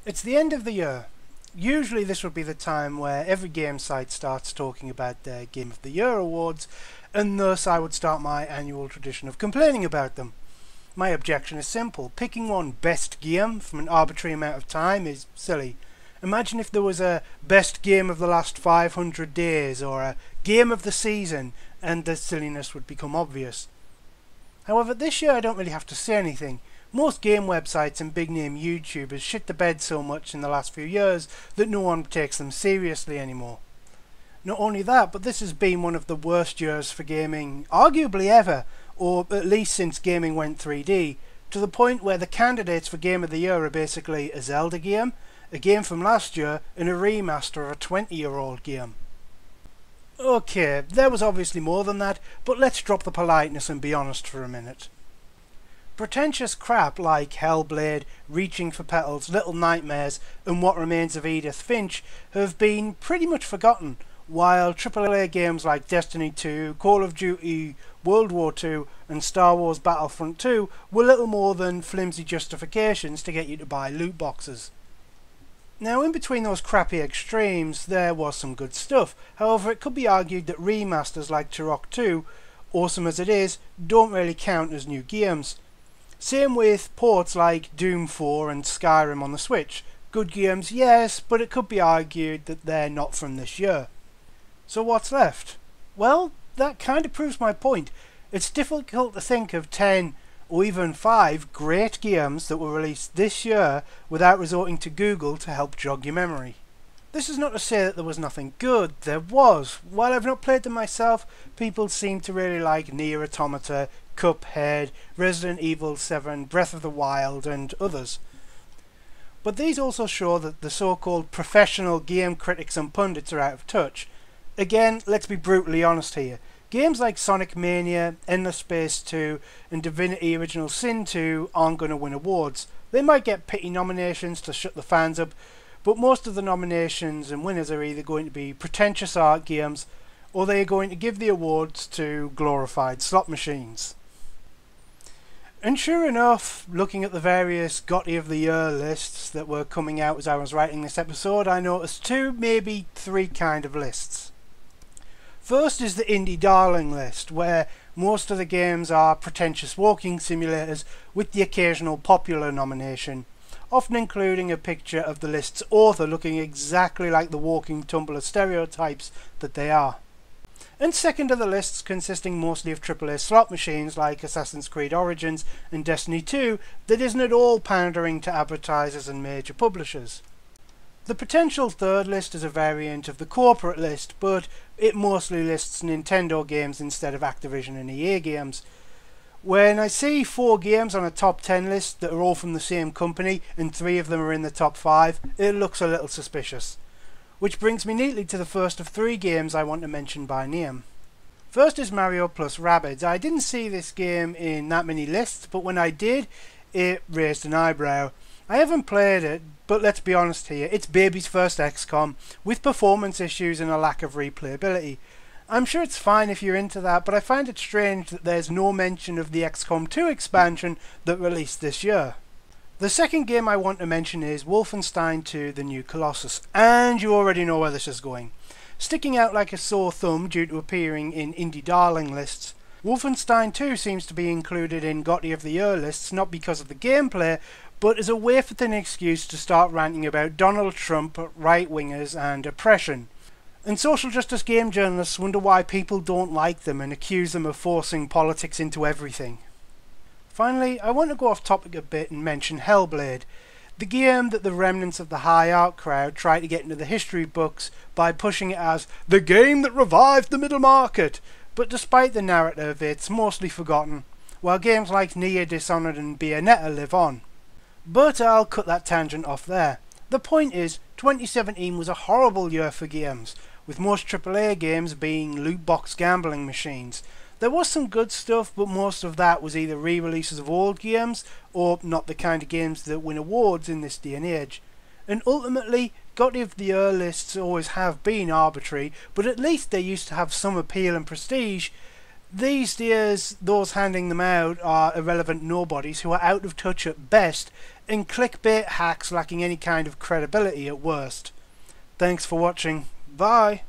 It's the end of the year. Usually this would be the time where every game site starts talking about their Game of the Year awards, and thus I would start my annual tradition of complaining about them. My objection is simple. Picking one best game from an arbitrary amount of time is silly. Imagine if there was a best game of the last 500 days or a game of the season, and the silliness would become obvious. However, this year I don't really have to say anything. Most game websites and big name YouTubers shit the bed so much in the last few years that no one takes them seriously anymore. Not only that, but this has been one of the worst years for gaming, arguably ever, or at least since gaming went 3D, to the point where the candidates for Game of the Year are basically a Zelda game, a game from last year, and a remaster of a 20-year-old game. Okay, there was obviously more than that, but let's drop the politeness and be honest for a minute. Pretentious crap like Hellblade, Reaching for Petals, Little Nightmares and What Remains of Edith Finch have been pretty much forgotten, while AAA games like Destiny 2, Call of Duty, World War 2 and Star Wars Battlefront 2 were little more than flimsy justifications to get you to buy loot boxes. Now, in between those crappy extremes there was some good stuff. However, it could be argued that remasters like Turok 2, awesome as it is, don't really count as new games. Same with ports like Doom 4 and Skyrim on the Switch. Good games, yes, but it could be argued that they're not from this year. So what's left? Well, that kind of proves my point. It's difficult to think of 10 or even 5 great games that were released this year without resorting to Google to help jog your memory. This is not to say that there was nothing good. There was. While I've not played them myself, people seem to really like Nier Automata, Cuphead, Resident Evil 7, Breath of the Wild and others. But these also show that the so-called professional game critics and pundits are out of touch. Again, let's be brutally honest here. Games like Sonic Mania, Endless Space 2 and Divinity Original Sin 2 aren't going to win awards. They might get pity nominations to shut the fans up, but most of the nominations and winners are either going to be pretentious art games or they are going to give the awards to glorified slot machines. And sure enough, looking at the various Goty of the Year lists that were coming out as I was writing this episode, I noticed 2, maybe 3 kind of lists. First is the Indie Darling list, where most of the games are pretentious walking simulators with the occasional popular nomination, often including a picture of the list's author looking exactly like the walking tumbler stereotypes that they are. And second are the lists consisting mostly of AAA slot machines like Assassin's Creed Origins and Destiny 2 that isn't at all pandering to advertisers and major publishers. The potential third list is a variant of the corporate list, but it mostly lists Nintendo games instead of Activision and EA games. When I see 4 games on a top 10 list that are all from the same company and 3 of them are in the top 5, it looks a little suspicious. Which brings me neatly to the first of 3 games I want to mention by name. First is Mario plus Rabbids. I didn't see this game in that many lists, but when I did, it raised an eyebrow. I haven't played it, but let's be honest here, it's baby's first XCOM, with performance issues and a lack of replayability. I'm sure it's fine if you're into that, but I find it strange that there's no mention of the XCOM 2 expansion that released this year. The second game I want to mention is Wolfenstein 2: The New Colossus, and you already know where this is going. Sticking out like a sore thumb due to appearing in Indie Darling lists, Wolfenstein 2 seems to be included in Goty of the Year lists not because of the gameplay, but as a way for an excuse to start ranting about Donald Trump, right-wingers and oppression. And social justice game journalists wonder why people don't like them and accuse them of forcing politics into everything. Finally, I want to go off topic a bit and mention Hellblade, the game that the remnants of the high art crowd try to get into the history books by pushing it as the game that revived the middle market, but despite the narrative it's mostly forgotten, while games like Nier, Dishonored and Bayonetta live on. But I'll cut that tangent off there. The point is, 2017 was a horrible year for games, with most AAA games being loot box gambling machines. There was some good stuff, but most of that was either re-releases of old games, or not the kind of games that win awards in this day and age. And ultimately, Goty of the Year lists always have been arbitrary, but at least they used to have some appeal and prestige. These days, those handing them out are irrelevant nobodies who are out of touch at best and clickbait hacks lacking any kind of credibility at worst. Thanks for watching. Bye.